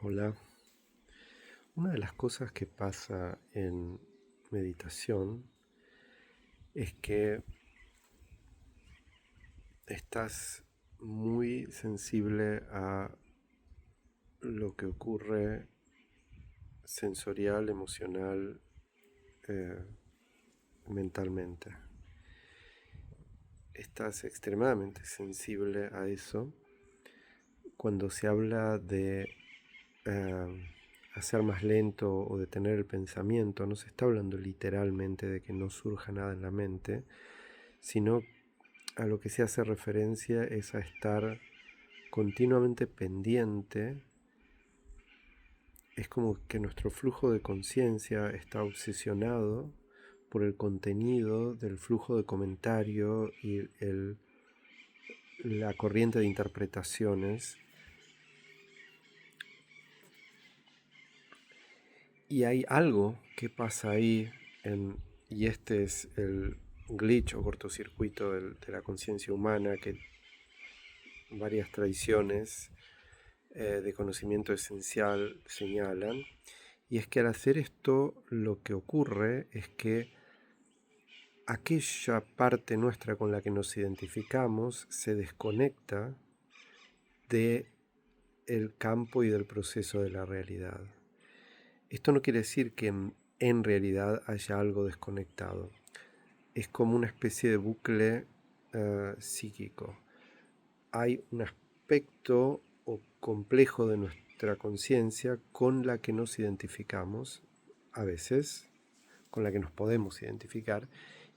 Hola. Una de las cosas que pasa en meditación es que estás muy sensible a lo que ocurre sensorial, emocional, eh, mentalmente. Estás extremadamente sensible a eso cuando se habla de hacer más lento o detener el pensamiento. No se está hablando literalmente de que no surja nada en la mente, sino a lo que se hace referencia es a estar continuamente pendiente. Es como que nuestro flujo de conciencia está obsesionado por el contenido del flujo de comentario y la corriente de interpretaciones. Y hay algo que pasa ahí, y este es el glitch o cortocircuito de la conciencia humana que varias tradiciones de conocimiento esencial señalan, y es que al hacer esto lo que ocurre es que aquella parte nuestra con la que nos identificamos se desconecta de el campo y del proceso de la realidad. Esto no quiere decir que en realidad haya algo desconectado. Es como una especie de bucle psíquico. Hay un aspecto o complejo de nuestra conciencia con la que nos identificamos, a veces, con la que nos podemos identificar,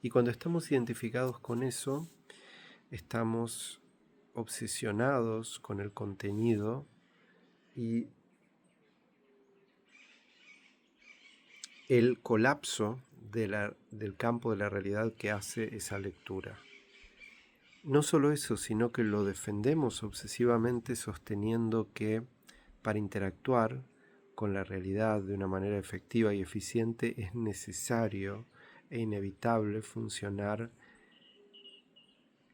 y cuando estamos identificados con eso, estamos obsesionados con el contenido y el colapso del campo de la realidad que hace esa lectura. No solo eso, sino que lo defendemos obsesivamente sosteniendo que para interactuar con la realidad de una manera efectiva y eficiente es necesario e inevitable funcionar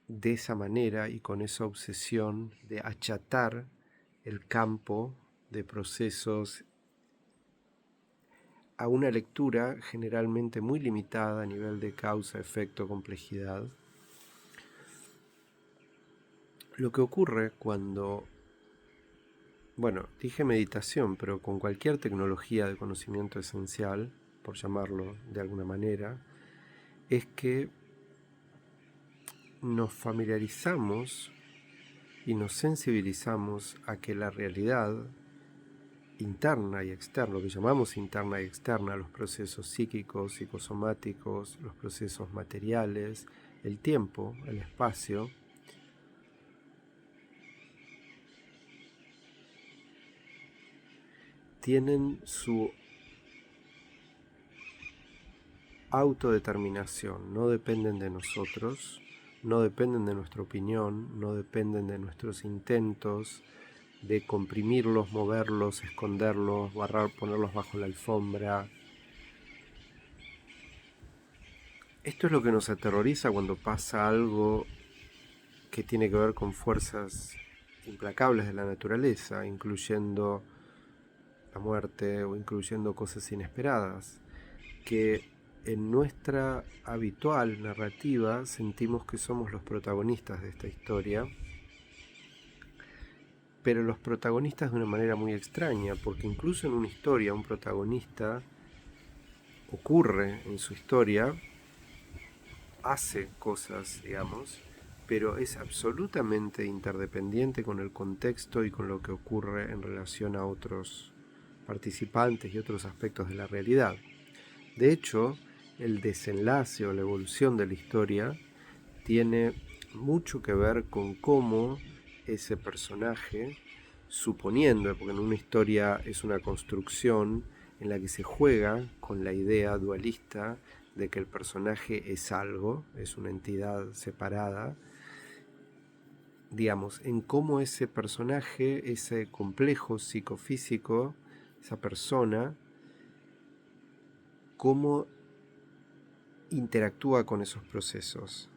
de esa manera y con esa obsesión de achatar el campo de procesos a una lectura generalmente muy limitada a nivel de causa, efecto, complejidad. Lo que ocurre cuando, dije meditación, pero con cualquier tecnología de conocimiento esencial, por llamarlo de alguna manera, es que nos familiarizamos y nos sensibilizamos a que la realidad interna y externa, lo que llamamos interna y externa, los procesos psíquicos, psicosomáticos, los procesos materiales, el tiempo, el espacio, tienen su autodeterminación, no dependen de nosotros, no dependen de nuestra opinión, no dependen de nuestros intentos de comprimirlos, moverlos, esconderlos, barrar, ponerlos bajo la alfombra. Esto es lo que nos aterroriza cuando pasa algo que tiene que ver con fuerzas implacables de la naturaleza, incluyendo la muerte o incluyendo cosas inesperadas, que en nuestra habitual narrativa sentimos que somos los protagonistas de esta historia, pero los protagonistas de una manera muy extraña, porque incluso en una historia un protagonista ocurre en su historia, hace cosas, digamos, pero es absolutamente interdependiente con el contexto y con lo que ocurre en relación a otros participantes y otros aspectos de la realidad. De hecho, el desenlace o la evolución de la historia tiene mucho que ver con cómo ese personaje, suponiendo, porque en una historia es una construcción en la que se juega con la idea dualista de que el personaje es algo, es una entidad separada, digamos, en cómo ese personaje, ese complejo psicofísico, esa persona, cómo interactúa con esos procesos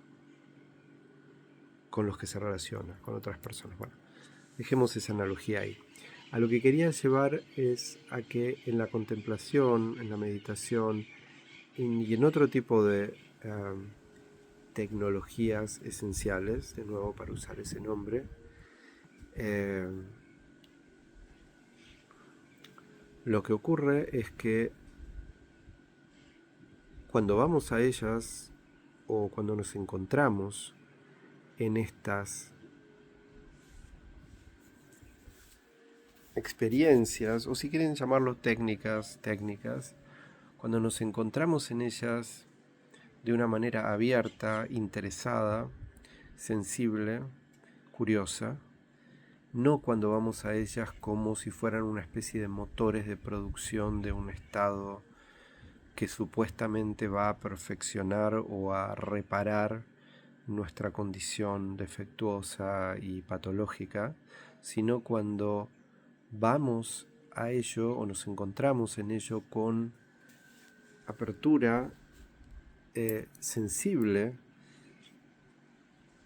con los que se relaciona con otras personas. Bueno, dejemos esa analogía ahí. A lo que quería llevar es a que en la contemplación, en la meditación y en otro tipo de tecnologías esenciales, de nuevo para usar ese nombre, eh, lo que ocurre es que cuando vamos a ellas o cuando nos encontramos en estas experiencias, o si quieren llamarlo técnicas, cuando nos encontramos en ellas de una manera abierta, interesada, sensible, curiosa, no cuando vamos a ellas como si fueran una especie de motores de producción de un estado que supuestamente va a perfeccionar o a reparar nuestra condición defectuosa y patológica, sino cuando vamos a ello o nos encontramos en ello con apertura sensible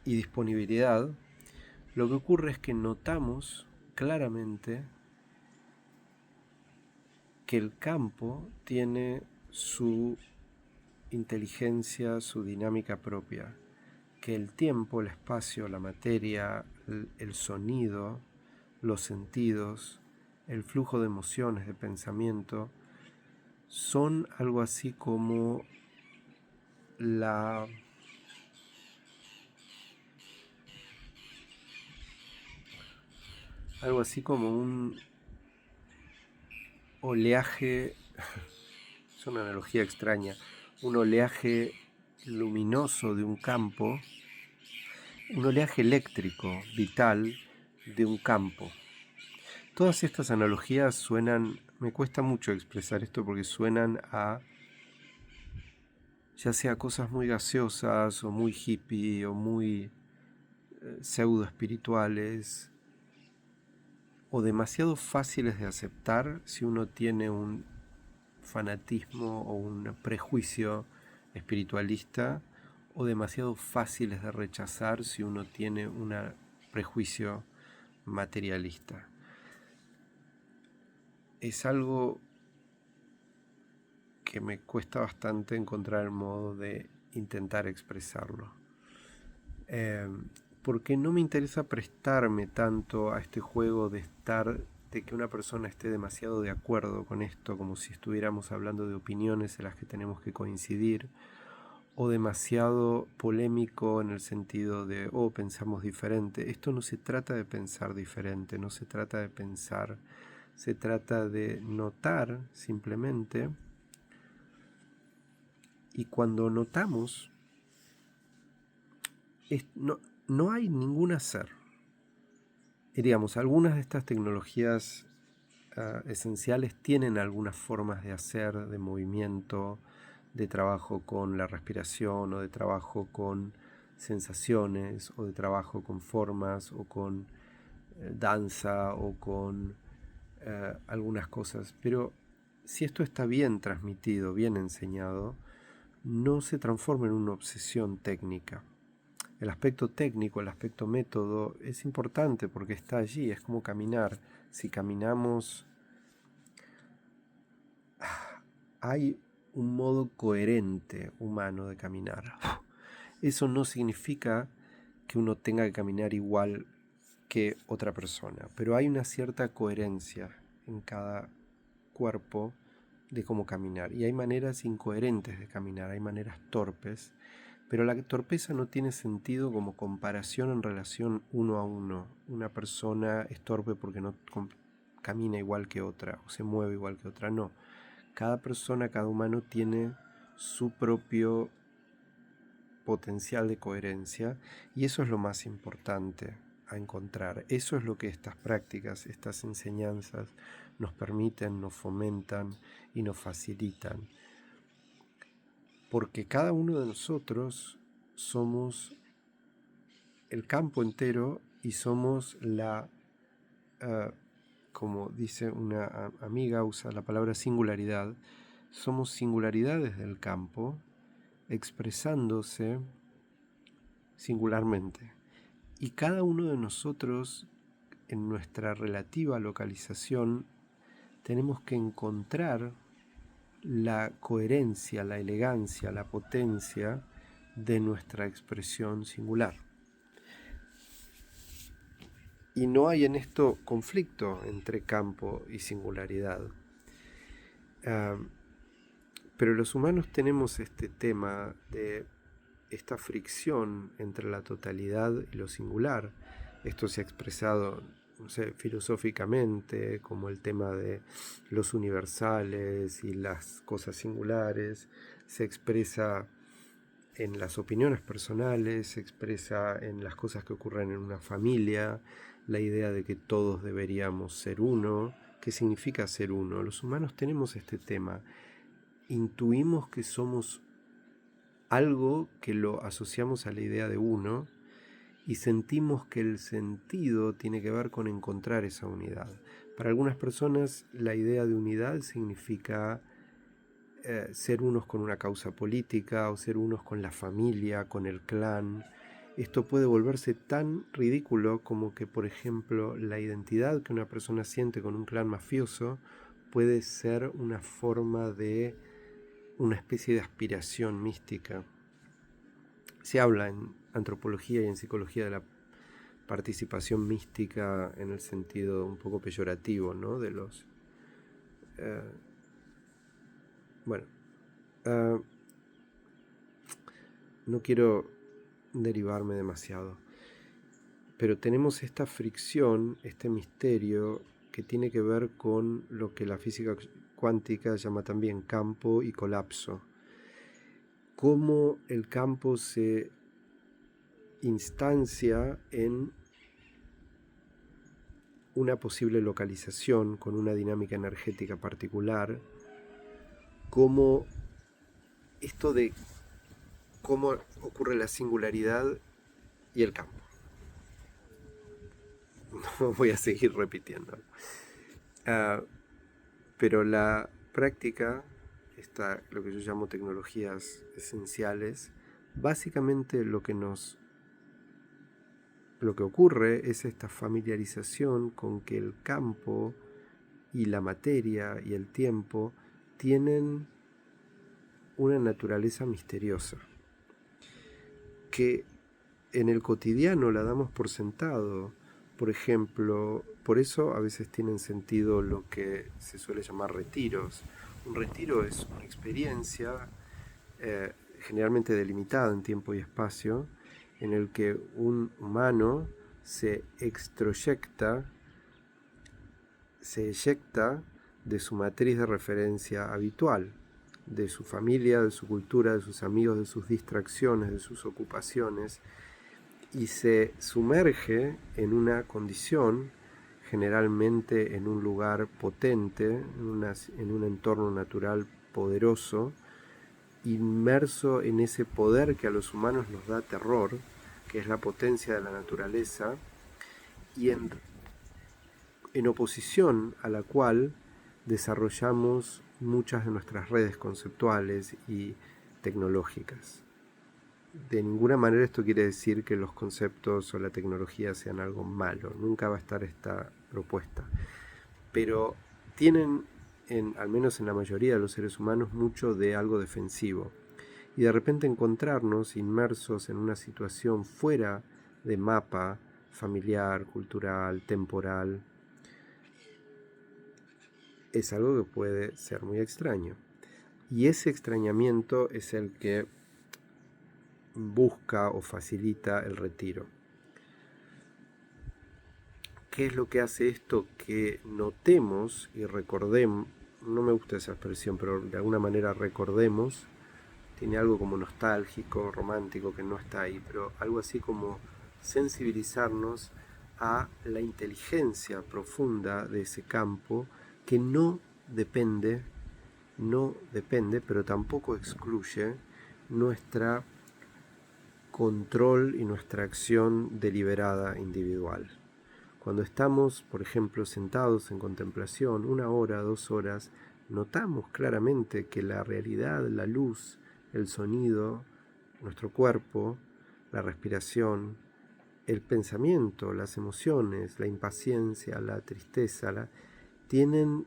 y disponibilidad, lo que ocurre es que notamos claramente que el campo tiene su inteligencia, su dinámica propia, que el tiempo, el espacio, la materia, el sonido, los sentidos, el flujo de emociones, de pensamiento, son algo así como la algo así como un oleaje, es una analogía extraña, un oleaje luminoso de un campo, un oleaje eléctrico, vital, de un campo. Todas estas analogías suenan, me cuesta mucho expresar esto porque suenan a ya sea cosas muy gaseosas o muy hippie o muy pseudo espirituales o demasiado fáciles de aceptar si uno tiene un fanatismo o un prejuicio espiritualista, o demasiado fáciles de rechazar si uno tiene un prejuicio materialista. Es algo que me cuesta bastante encontrar el modo de intentar expresarlo. Porque no me interesa prestarme tanto a este juego de que una persona esté demasiado de acuerdo con esto, como si estuviéramos hablando de opiniones en las que tenemos que coincidir, o demasiado polémico en el sentido de, pensamos diferente. Esto no se trata de pensar diferente, no se trata de pensar, se trata de notar simplemente, y cuando notamos, no hay ningún hacer. Y digamos, algunas de estas tecnologías esenciales tienen algunas formas de hacer, de movimiento, de trabajo con la respiración o de trabajo con sensaciones o de trabajo con formas o con danza o con algunas cosas. Pero si esto está bien transmitido, bien enseñado, no se transforma en una obsesión técnica. El aspecto técnico, el aspecto método es importante porque está allí, es como caminar. Si caminamos, hay un modo coherente humano de caminar. Eso no significa que uno tenga que caminar igual que otra persona, pero hay una cierta coherencia en cada cuerpo de cómo caminar. Y hay maneras incoherentes de caminar, hay maneras torpes, pero la torpeza no tiene sentido como comparación en relación uno a uno. Una persona es torpe porque no camina igual que otra o se mueve igual que otra, no. Cada persona, cada humano tiene su propio potencial de coherencia y eso es lo más importante a encontrar. Eso es lo que estas prácticas, estas enseñanzas nos permiten, nos fomentan y nos facilitan. Porque cada uno de nosotros somos el campo entero y somos como dice una amiga, usa la palabra singularidad, somos singularidades del campo expresándose singularmente. Y cada uno de nosotros en nuestra relativa localización tenemos que encontrar la coherencia, la elegancia, la potencia de nuestra expresión singular. Y no hay en esto conflicto entre campo y singularidad. Pero los humanos tenemos este tema de esta fricción entre la totalidad y lo singular. Esto se ha expresado, no sé, filosóficamente, como el tema de los universales y las cosas singulares. Se expresa en las opiniones personales, se expresa en las cosas que ocurren en una familia, la idea de que todos deberíamos ser uno. ¿Qué significa ser uno? Los humanos tenemos este tema. Intuimos que somos algo que lo asociamos a la idea de uno y sentimos que el sentido tiene que ver con encontrar esa unidad. Para algunas personas la idea de unidad significa ser unos con una causa política o ser unos con la familia, con el clan. Esto puede volverse tan ridículo como que, por ejemplo, la identidad que una persona siente con un clan mafioso puede ser una forma de una especie de aspiración mística. Se habla en antropología y en psicología de la participación mística en el sentido un poco peyorativo, ¿no? De los... no quiero derivarme demasiado, pero tenemos esta fricción, este misterio que tiene que ver con lo que la física cuántica llama también campo y colapso. Cómo el campo se instancia en una posible localización con una dinámica energética particular, cómo esto de cómo ocurre la singularidad y el campo. No voy a seguir repitiendo. Pero la práctica, lo que yo llamo tecnologías esenciales, básicamente lo que ocurre es esta familiarización con que el campo y la materia y el tiempo tienen una naturaleza misteriosa, que en el cotidiano la damos por sentado. Por ejemplo, por eso a veces tienen sentido lo que se suele llamar retiros. Un retiro es una experiencia generalmente delimitada en tiempo y espacio, en el que un humano se extroyecta, se eyecta de su matriz de referencia habitual, de su familia, de su cultura, de sus amigos, de sus distracciones, de sus ocupaciones, y se sumerge en una condición, generalmente en un lugar potente, en un entorno natural poderoso, inmerso en ese poder que a los humanos nos da terror, que es la potencia de la naturaleza, y en oposición a la cual desarrollamos muchas de nuestras redes conceptuales y tecnológicas. De ninguna manera esto quiere decir que los conceptos o la tecnología sean algo malo, nunca va a estar esta propuesta, pero tienen, al menos en la mayoría de los seres humanos, mucho de algo defensivo, y de repente encontrarnos inmersos en una situación fuera de mapa familiar, cultural, temporal, es algo que puede ser muy extraño, y ese extrañamiento es el que busca o facilita el retiro. ¿Qué es lo que hace esto? Que notemos y recordemos, no me gusta esa expresión, pero de alguna manera recordemos, tiene algo como nostálgico, romántico, que no está ahí, pero algo así como sensibilizarnos a la inteligencia profunda de ese campo que no depende, pero tampoco excluye nuestra control y nuestra acción deliberada individual. Cuando estamos, por ejemplo, sentados en contemplación 1 hora, 2 horas, notamos claramente que la realidad, la luz, el sonido, nuestro cuerpo, la respiración, el pensamiento, las emociones, la impaciencia, la tristeza, tienen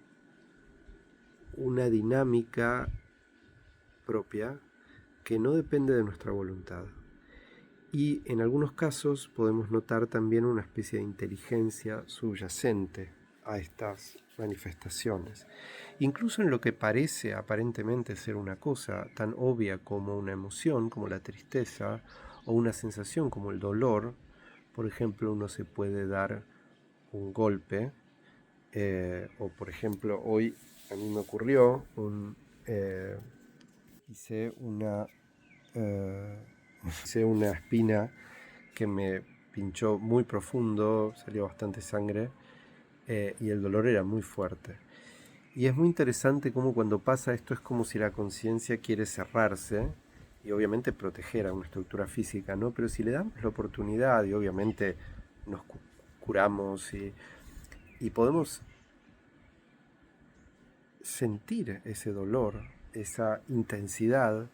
una dinámica propia que no depende de nuestra voluntad. Y en algunos casos podemos notar también una especie de inteligencia subyacente a estas manifestaciones. Incluso en lo que parece aparentemente ser una cosa tan obvia como una emoción, como la tristeza, o una sensación como el dolor. Por ejemplo, uno se puede dar un golpe, o por ejemplo, hoy a mí me ocurrió hice una hice una espina que me pinchó muy profundo, salió bastante sangre, y el dolor era muy fuerte. Y es muy interesante cómo cuando pasa esto es como si la conciencia quiere cerrarse y obviamente proteger a una estructura física, ¿no? Pero si le damos la oportunidad y obviamente nos curamos y podemos sentir ese dolor, esa intensidad,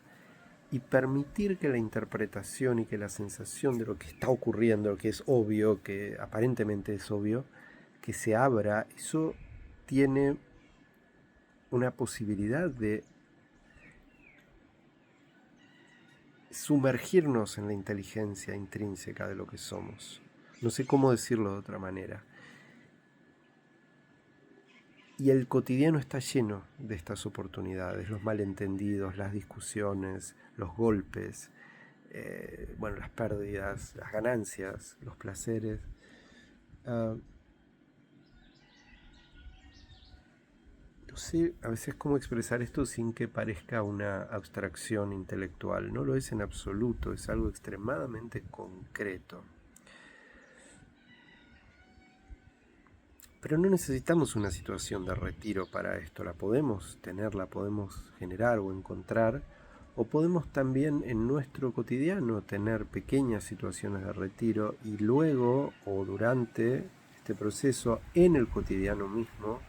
y permitir que la interpretación y que la sensación de lo que está ocurriendo, que es obvio, que aparentemente es obvio, que se abra, eso tiene una posibilidad de sumergirnos en la inteligencia intrínseca de lo que somos. No sé cómo decirlo de otra manera. Y el cotidiano está lleno de estas oportunidades, los malentendidos, las discusiones, los golpes, bueno, las pérdidas, las ganancias, los placeres. Uh, no sé a veces cómo expresar esto sin que parezca una abstracción intelectual. No lo es en absoluto, es algo extremadamente concreto. Pero no necesitamos una situación de retiro para esto. La podemos tener, la podemos generar o encontrar. O podemos también en nuestro cotidiano tener pequeñas situaciones de retiro y luego o durante este proceso en el cotidiano mismo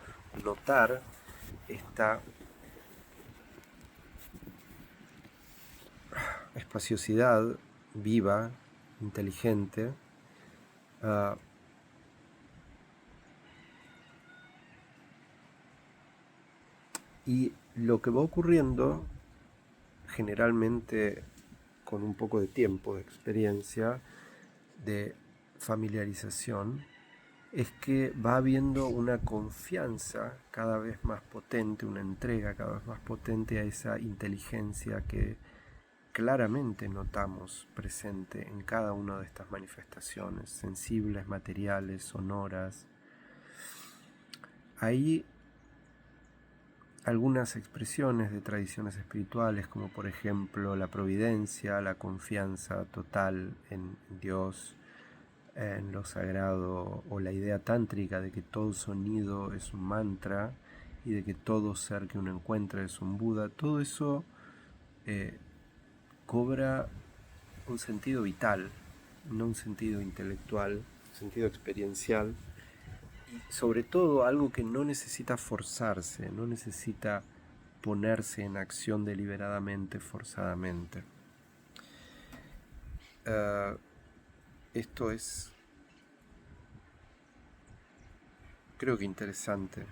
notar esta espaciosidad viva, inteligente, uh, y lo que va ocurriendo generalmente con un poco de tiempo, de experiencia, de familiarización, es que va habiendo una confianza cada vez más potente, una entrega cada vez más potente a esa inteligencia que claramente notamos presente en cada una de estas manifestaciones, sensibles, materiales, sonoras. Hay algunas expresiones de tradiciones espirituales, como por ejemplo la providencia, la confianza total en Dios, en lo sagrado, o la idea tántrica de que todo sonido es un mantra y de que todo ser que uno encuentra es un Buda. Todo eso cobra un sentido vital, no un sentido intelectual, un sentido experiencial, y sobre todo algo que no necesita forzarse, no necesita ponerse en acción deliberadamente, forzadamente. Esto es, creo que interesante.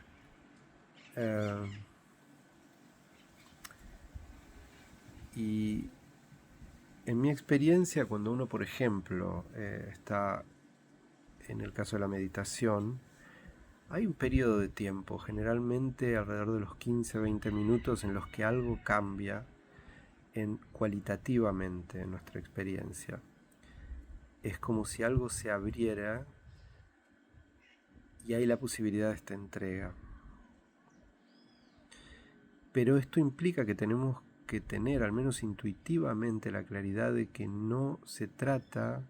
Y en mi experiencia, cuando uno, por ejemplo, está en el caso de la meditación, hay un periodo de tiempo, generalmente alrededor de los 15-20 minutos, en los que algo cambia cualitativamente en nuestra experiencia. Es como si algo se abriera y hay la posibilidad de esta entrega. Pero esto implica que tenemos que tener, al menos intuitivamente, la claridad de que no se trata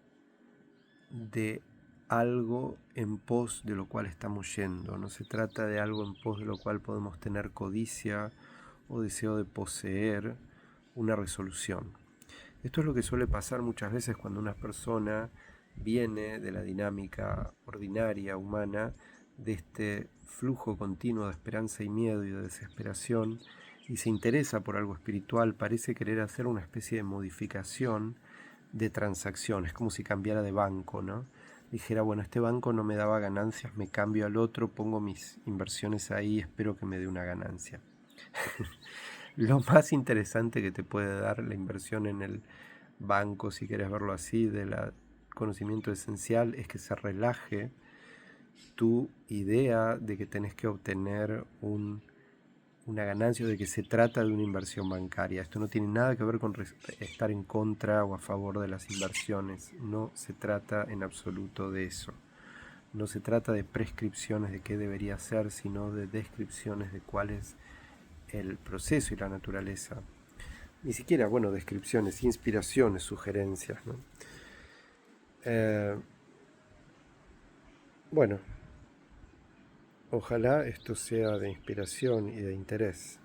de algo en pos de lo cual estamos yendo, no se trata de algo en pos de lo cual podemos tener codicia o deseo de poseer una resolución. Esto es lo que suele pasar muchas veces cuando una persona viene de la dinámica ordinaria humana, de este flujo continuo de esperanza y miedo y de desesperación, y se interesa por algo espiritual, parece querer hacer una especie de modificación, de transacción, es como si cambiara de banco, ¿no? Dijera, bueno, este banco no me daba ganancias, me cambio al otro, pongo mis inversiones ahí, espero que me dé una ganancia. Lo más interesante que te puede dar la inversión en el banco, si quieres verlo así, del conocimiento esencial, es que se relaje tu idea de que tenés que obtener una ganancia, de que se trata de una inversión bancaria. Esto no tiene nada que ver con estar en contra o a favor de las inversiones. No se trata en absoluto de eso. No se trata de prescripciones de qué debería ser, sino de descripciones de cuál es el proceso y la naturaleza. Ni siquiera, bueno, descripciones, inspiraciones, sugerencias, ¿no? Bueno, ojalá esto sea de inspiración y de interés.